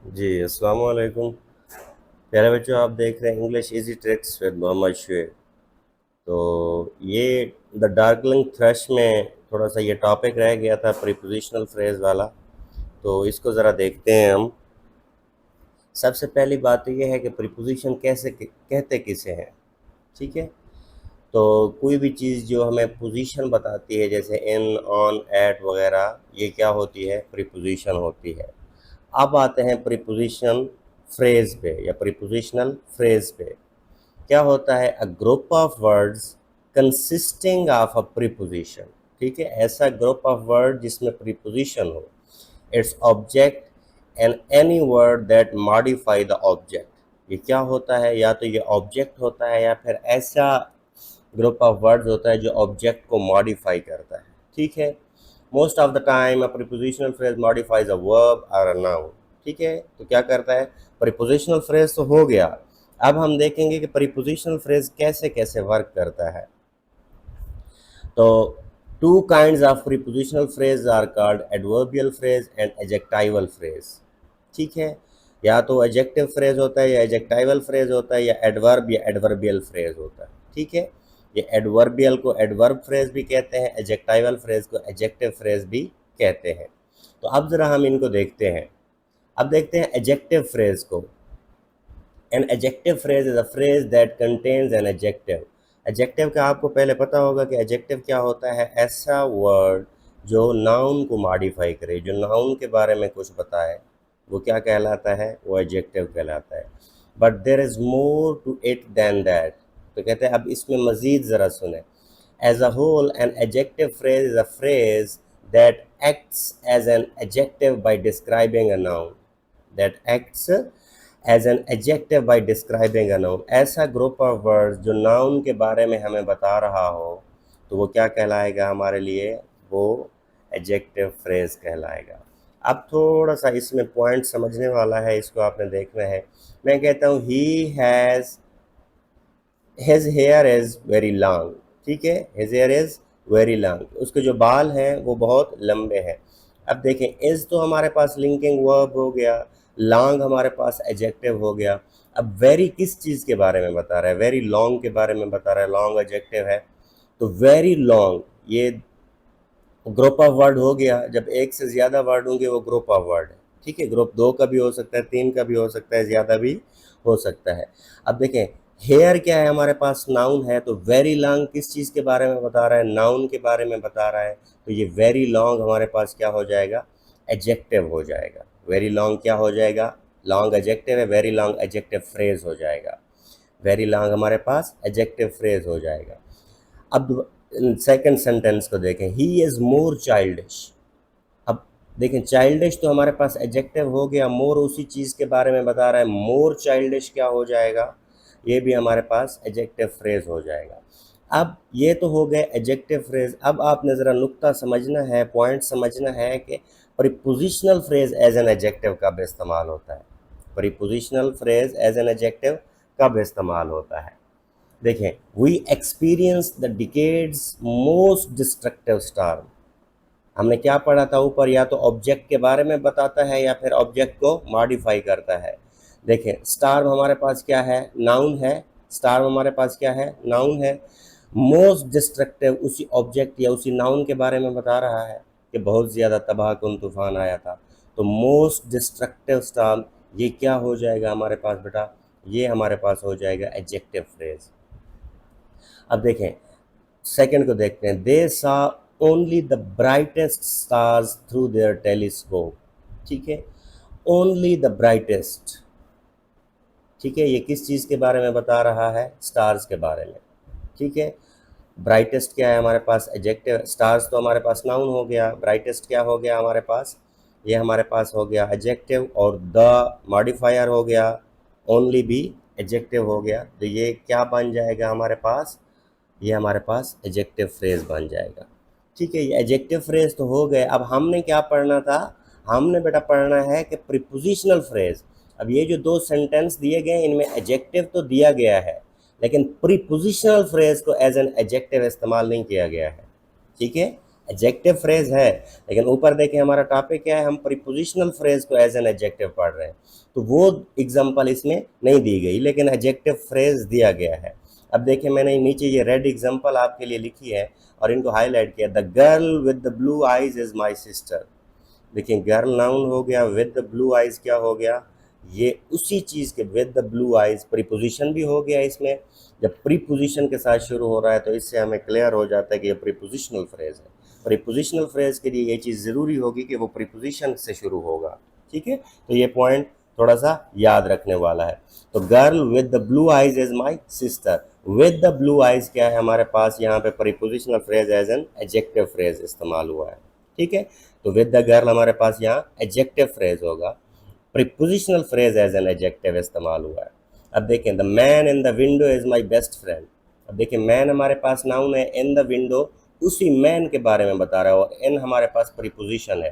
जी, अस्सलाम वालेकुम। प्यारे बच्चों, आप देख रहे हैं English easy tricks with Mohammad Shoaib. तो ये द डार्कलिंग थ्रश में थोड़ा सा ये टॉपिक रह गया था प्रीपोजिशनल फ्रेज वाला। तो इसको ज़रा देखते हैं हम। सबसे पहली बात तो ये है कि प्रीपोजिशन कैसे कहते किसे हैं। ठीक है, तो कोई भी चीज़ जो हमें पोजीशन बताती है जैसे इन, ऑन, एट वगैरह, ये क्या होती है? प्रीपोजिशन होती है। अब आते हैं प्रीपोजिशन फ्रेज पे या प्रीपोजिशनल फ्रेज पे। क्या होता है? अ group of words consisting of a preposition. ठीक है, ऐसा ग्रुप ऑफ वर्ड जिसमें प्रीपोजिशन हो, its object and any word that modify the object. ये क्या होता है? या तो ये ऑब्जेक्ट होता है या फिर ऐसा ग्रुप ऑफ वर्ड्स होता है जो ऑब्जेक्ट को मॉडिफाई करता है। ठीक है, most of the time a prepositional phrase modifies a verb और अ नाउन। ठीक है, तो क्या करता है? प्रीपोजिशनल फ्रेज तो हो गया। अब हम देखेंगे कि प्रीपोजिशनल फ्रेज कैसे कैसे वर्क करता है। तो two kinds of prepositional phrase are called adverbial phrase and adjectival phrase. ठीक है, या तो एडजेक्टिव फ्रेज होता है या एडजेक्टिवल फ्रेज होता है या एडवर्ब या एडवर्बियल फ्रेज होता है। ठीक है, ये एडवर्बियल को एडवर्ब फ्रेज भी कहते हैं, एडजेक्टिवल फ्रेज को एडजेक्टिव फ्रेज भी कहते हैं। तो अब ज़रा हम इनको देखते हैं। अब देखते हैं एडजेक्टिव फ्रेज को। N adjective phrase is a phrase that contains an adjective. Adjective का आपको पहले पता होगा कि एडजेक्टिव क्या होता है? ऐसा वर्ड जो नाउन को मॉडिफाई करे, जो नाउन के बारे में कुछ बताए, वो क्या कहलाता है? वो एडजेक्टिव कहलाता है। But there is more to it than that. तो कहते हैं अब इसमें मज़ीद ज़रा सुने। As a whole an adjective phrase is a phrase that acts as an adjective by describing a noun. That acts as an adjective by describing a noun. ऐसा group of words जो नाउन के बारे में हमें बता रहा हो, तो वो क्या कहलाएगा हमारे लिए? वो एडजेक्टिव फ्रेज कहलाएगा। अब थोड़ा सा इसमें पॉइंट समझने वाला है, इसको आपने देखना है। मैं कहता हूँ he has his here is very long. ठीक है, his here is very long, उसके जो बाल हैं वो बहुत लंबे हैं। अब देखें, इज़ तो हमारे पास लिंकिंग वर्ब हो गया, लॉन्ग हमारे पास एडजेक्टिव हो गया। अब वेरी किस चीज़ के बारे में बता रहा है? वेरी लॉन्ग के बारे में बता रहा है, लॉन्ग एडजेक्टिव है। तो वेरी लॉन्ग ये ग्रुप ऑफ वर्ड हो गया। जब एक से ज़्यादा वर्ड होंगे वो ग्रुप ऑफ वर्ड है। ठीक है, ग्रुप दो का भी हो सकता है, तीन का भी हो सकता है, ज़्यादा भी हो सकता है। अब देखें, हेयर क्या है? हमारे पास नाउन है। तो वेरी लॉन्ग किस चीज़ के बारे में बता रहा है? नाउन के बारे में बता रहा है। तो ये वेरी लॉन्ग हमारे पास क्या हो जाएगा? एडजेक्टिव हो जाएगा। वेरी लॉन्ग क्या हो जाएगा? लॉन्ग एडजेक्टिव है, वेरी लॉन्ग एडजेक्टिव फ्रेज हो जाएगा। वेरी लॉन्ग हमारे पास एडजेक्टिव फ्रेज हो जाएगा। अब सेकंड सेंटेंस को देखें, ही इज़ मोर चाइल्डिश। अब देखें, चाइल्डिश तो हमारे पास एडजेक्टिव हो गया, मोर उसी चीज़ के बारे में बता रहा है। मोर चाइल्डिश क्या हो जाएगा? ये भी हमारे पास एडजेक्टिव फ्रेज हो जाएगा। अब ये तो हो गए एडजेक्टिव फ्रेज। अब आपने ज़रा नुक्ता समझना है, पॉइंट समझना है कि prepositional phrase as an adjective कब इस्तेमाल होता है। Prepositional phrase as an adjective कब इस्तेमाल होता है? देखें, we experience the decades most destructive storm. हमने क्या पढ़ा था ऊपर? या तो ऑब्जेक्ट के बारे में बताता है या फिर ऑब्जेक्ट को मॉडिफाई करता है। देखें, स्टार्म हमारे पास क्या है? नाउन है। स्टार्म हमारे पास क्या है? नाउन है। मोस्ट डिस्ट्रक्टिव उसी ऑब्जेक्ट या उसी नाउन के बारे में बता रहा है कि बहुत ज़्यादा तबाहकुन तूफान आया था। तो मोस्ट डिस्ट्रक्टिव स्टार्म, ये क्या हो जाएगा हमारे पास बेटा? ये हमारे पास हो जाएगा एडजेक्टिव फ्रेज। अब देखें, सेकंड को देखते हैं। दे सा only the brightest stars through their telescope. ठीक है, ओनली द ब्राइटेस्ट। ठीक है, ये किस चीज़ के बारे में बता रहा है? स्टार्स के बारे में। ठीक है, ब्राइटेस्ट क्या है हमारे पास? एडजेक्टिव। स्टार्स तो हमारे पास नाउन हो गया, ब्राइटेस्ट क्या हो गया हमारे पास? ये हमारे पास हो गया एडजेक्टिव, और द मॉडिफायर हो गया, ओनली भी एडजेक्टिव हो गया। तो ये क्या बन जाएगा हमारे पास? ये हमारे पास एडजेक्टिव फ्रेज बन जाएगा। ठीक है, ये एडजेक्टिव फ्रेज तो हो गए। अब हमने क्या पढ़ना था? हमने बेटा पढ़ना है कि प्रीपोजिशनल फ्रेज। अब ये जो दो सेंटेंस दिए गए इनमें एडजेक्टिव तो दिया गया है, लेकिन प्रीपोजिशनल फ्रेज को एज एन एडजेक्टिव इस्तेमाल नहीं किया गया है। ठीक है, एडजेक्टिव फ्रेज है, लेकिन ऊपर देखें हमारा टॉपिक क्या है, हम प्रीपोजिशनल फ्रेज को एज एन एडजेक्टिव पढ़ रहे हैं, तो वो एग्जांपल इसमें नहीं दी गई, लेकिन एडजेक्टिव फ्रेज दिया गया है। अब देखिए मैंने नीचे ये रेड एग्जांपल आपके लिए लिखी है और इनको हाईलाइट किया। The girl with the blue eyes is my sister. देखिए गर्ल नाउन हो गया, विद द ब्लू आइज क्या हो गया, ये उसी चीज़ के with the blue eyes preposition भी हो गया इसमें। जब प्रीपोजिशन के साथ शुरू हो रहा है तो इससे हमें क्लियर हो जाता है कि ये प्रीपोजिशनल फ्रेज है। प्रीपोजिशनल फ्रेज के लिए ये चीज़ ज़रूरी होगी कि वो प्रीपोजिशन से शुरू होगा, ठीक है। तो ये पॉइंट थोड़ा सा याद रखने वाला है। तो girl with the blue eyes is my sister, with the blue eyes क्या है हमारे पास यहाँ पे prepositional phrase as an adjective phrase इस्तेमाल हुआ है, ठीक है। तो विद द गर्ल हमारे पास यहाँ एडजेक्टिव फ्रेज होगा, prepositional phrase as an adjective इस्तेमाल हुआ है। अब देखें the man in the window is my best friend. अब देखिए मैन हमारे पास नाउन है, इन द विंडो उसी मैन के बारे में बता रहा है और इन हमारे पास प्रीपोजिशन है,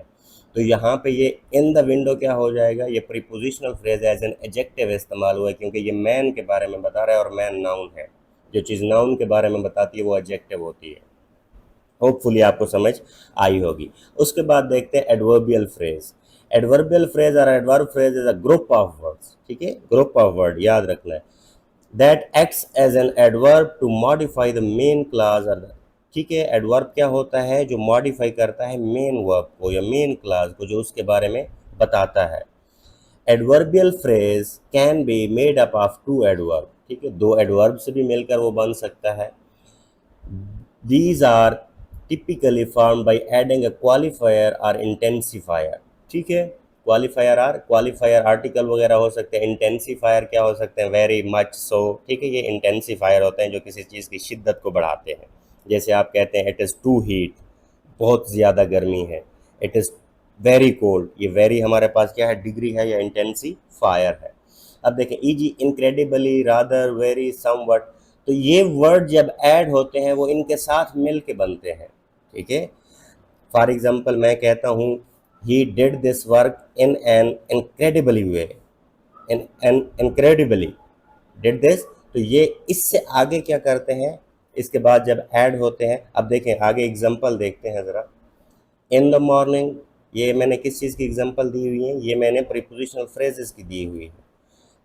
तो यहाँ पे ये इन द विंडो क्या हो जाएगा, ये prepositional phrase as an adjective इस्तेमाल हुआ है, क्योंकि ये मैन के बारे में बता रहा है और मैन नाउन है। जो चीज़ नाउन के बारे में बताती है वो एडजेक्टिव होती है। होपफुली आपको समझ आई होगी। उसके बाद देखते हैं एडवर्बियल फ्रेज। एडवर्बियल फ्रेज और adverb phrase is a group of words, ठीक है, ग्रुप ऑफ वर्ड याद रखना है, that acts as an adverb to modify the main clause और द, ठीक है। एडवर्ब क्या होता है, जो मॉडिफाई करता है मेन वर्ब को या मेन क्लास को, जो उसके बारे में बताता है। Adverbial phrase can be made up of two adverb, ठीक है, दो एडवर्ब से भी मिलकर वो बन सकता है। These are typically formed by adding a qualifier or intensifier, ठीक है। क्वालिफायर आर्टिकल वगैरह हो सकते हैं, इंटेंसिफायर क्या हो सकते हैं, वेरी मच सो, ठीक है। ये इंटेंसिफायर होते हैं जो किसी चीज़ की शिद्दत को बढ़ाते हैं। जैसे आप कहते हैं इट इज़ टू हीट, बहुत ज़्यादा गर्मी है। इट इज़ वेरी कोल्ड, ये वेरी हमारे पास क्या है, डिग्री है या इंटेंसिफायर है। अब देखें easy, incredibly, rather, very, somewhat, तो ये वर्ड जब ऐड होते हैं वो इनके साथ मिल के बनते हैं, ठीक है। फॉर एग्जाम्पल मैं कहता हूँ he did this work in an incredibly way, in an incredibly did this, तो ये इससे आगे क्या करते हैं, इसके बाद जब ऐड होते हैं। अब देखें आगे एग्जाम्पल देखते हैं ज़रा। इन द मॉर्निंग, ये मैंने किस चीज़ की एग्जाम्पल दी हुई है, ये मैंने प्रीपोजिशनल फ्रेजेस की दी हुई है।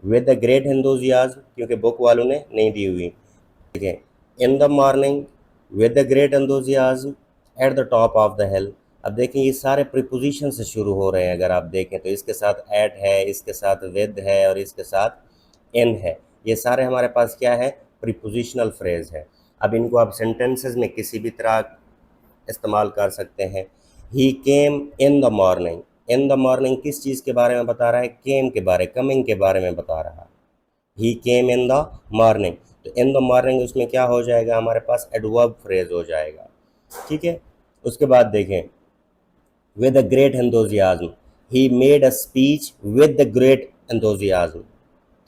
विद द ग्रेट एंथुसियाज्म, क्योंकि बुक वालों ने नहीं दी हुई। देखें इन the morning, with the great enthusiasm, eight the top of the हिल। अब देखें ये सारे प्रीपोजिशन से शुरू हो रहे हैं, अगर आप देखें तो इसके साथ एट है, इसके साथ विद है और इसके साथ इन है। ये सारे हमारे पास क्या है, प्रीपोजिशनल फ्रेज है। अब इनको आप सेंटेंसेस में किसी भी तरह इस्तेमाल कर सकते हैं। He came in the morning, in the morning किस चीज़ के बारे में बता रहा है, केम के बारे, कमिंग के बारे में बता रहा है। ही केम इन द मॉर्निंग, तो इन द मॉर्निंग उसमें क्या हो जाएगा, हमारे पास एडवर्ब फ्रेज हो जाएगा, ठीक है। उसके बाद देखें with the great enthusiasm, he made a speech with the great enthusiasm,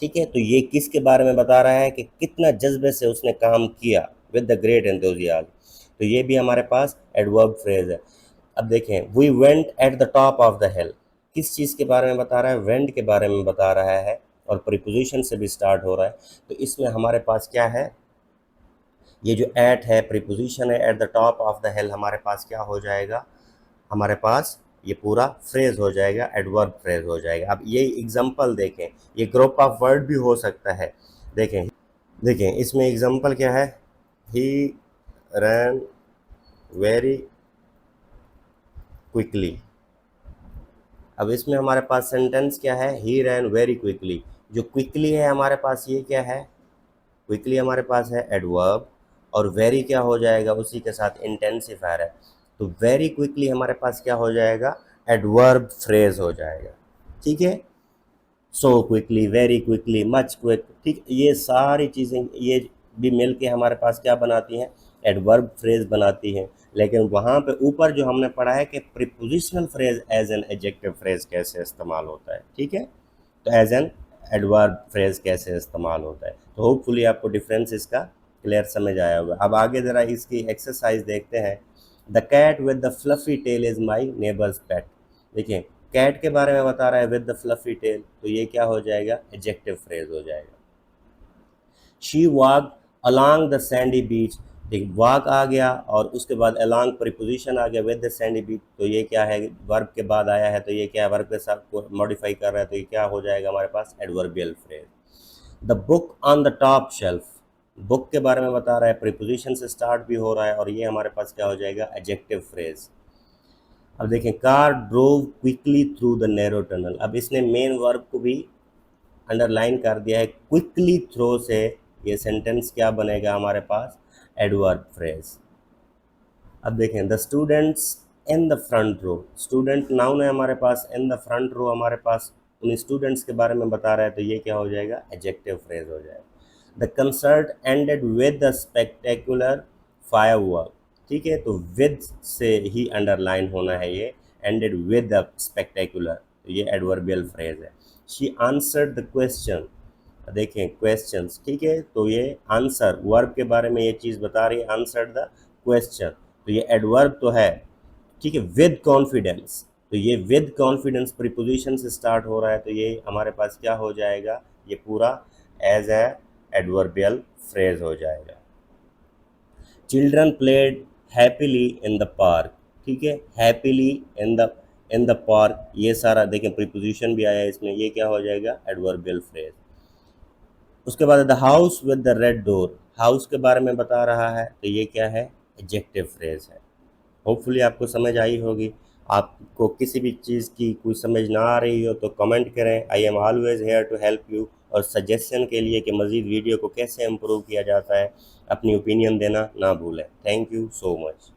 ठीक है। तो ये किसके बारे में बता रहा है कि कितना जज्बे से उसने काम किया, विद द ग्रेट एंथुसियाज्म, तो ये भी हमारे पास एडवर्ब फ्रेज है। अब देखें we went at the top of the hill, किस चीज़ के बारे में बता रहा है, वेंट के बारे में बता रहा है और प्रीपोजिशन से भी स्टार्ट हो रहा है। तो इसमें हमारे पास क्या है, ये जो एट है प्रीपोजिशन है, eight the top of the हिल हमारे पास क्या हो जाएगा, हमारे पास ये पूरा फ्रेज हो जाएगा, एडवर्ब फ्रेज हो जाएगा। अब ये एग्जांपल देखें, ये ग्रुप ऑफ वर्ड भी हो सकता है। देखें देखें इसमें एग्जांपल क्या है, ही रैन वेरी क्विकली। अब इसमें हमारे पास सेंटेंस क्या है, ही रैन वेरी क्विकली। जो क्विकली है हमारे पास ये क्या है, क्विकली हमारे पास है एडवर्ब और वेरी क्या हो जाएगा, उसी के साथ इंटेंसिफायर है। तो वेरी क्विकली हमारे पास क्या हो जाएगा, एडवर्ब फ्रेज हो जाएगा, ठीक है। So quickly, very quickly, much quick, ठीक, ये सारी चीज़ें ये भी मिल के हमारे पास क्या बनाती हैं, एडवर्ब फ्रेज बनाती हैं। लेकिन वहाँ पे ऊपर जो हमने पढ़ा है कि prepositional phrase as an adjective phrase कैसे इस्तेमाल होता है, ठीक है, तो एज एन एडवर्ब फ्रेज कैसे इस्तेमाल होता है। तो होपफुली आपको डिफरेंस इसका क्लियर समझ आया होगा। अब आगे ज़रा इसकी एक्सरसाइज देखते हैं। The cat with the fluffy tail is my neighbour's pet. देखिए कैट के बारे में बता रहा है विद द फ्लफ़ी टेल, तो ये क्या हो जाएगा, एडजेक्टिव फ्रेज हो जाएगा। She walk along the sandy beach देखिए वॉक आ गया और उसके बाद अलोंग प्रीपोजिशन आ गया विद द सैंडी बीच, तो ये क्या है, वर्ब के बाद आया है, तो ये क्या है, वर्ब के साथ मॉडिफाई कर रहा है, तो ये क्या हो जाएगा हमारे पास, adverbial phrase. The book on the top shelf, book के बारे में बता रहा है, प्रीपोजिशन से स्टार्ट भी हो रहा है, और ये हमारे पास क्या हो जाएगा, एडजेक्टिव फ्रेज। अब देखें, car drove quickly through the narrow tunnel, अब इसने मेन वर्ब को भी अंडरलाइन कर दिया है, क्विकली थ्रो से ये सेंटेंस क्या बनेगा हमारे पास, एडवर्ब फ्रेज। अब देखें, the students in the front row, student noun है हमारे पास, इन द फ्रंट रो हमारे पास उन स्टूडेंट्स के बारे में बता रहा है, तो ये क्या हो जाएगा, एडजेक्टिव फ्रेज हो जाएगा। The concert ended with the spectacular firework, ठीक है, तो विद से ही अंडरलाइन होना है, ये एंडेड विद द स्पेक्टेकुलर, तो ये एडवर्बियल फ्रेज है। शी आंसर्ड द क्वेश्चन, देखें क्वेश्चंस, ठीक है, तो ये आंसर वर्ब के बारे में ये चीज़ बता रही है, आंसर्ड द क्वेश्चन, तो ये एडवर्ब तो है, ठीक है, विद कॉन्फिडेंस, तो ये विद कॉन्फिडेंस प्रीपोजिशन से स्टार्ट हो रहा है, तो ये हमारे पास क्या हो जाएगा, ये पूरा एज ए एडवर्बियल फ्रेज हो जाएगा। Children played happily in the park, ठीक है, हैप्पीली इन द पार्क, ये सारा देखें प्रीपोजिशन भी आया है इसमें, ये क्या हो जाएगा, एडवर्बियल फ्रेज। उसके बाद the house with the red door, house के बारे में बता रहा है, तो ये क्या है, एडजेक्टिव फ्रेज है। होपफुली आपको समझ आई होगी। आपको किसी भी चीज़ की कोई समझ ना आ रही हो तो कमेंट करें, I am always here to help you, और सजेशन के लिए कि मज़ीद वीडियो को कैसे इम्प्रूव किया जाता है अपनी ओपिनियन देना ना भूलें। Thank you so much.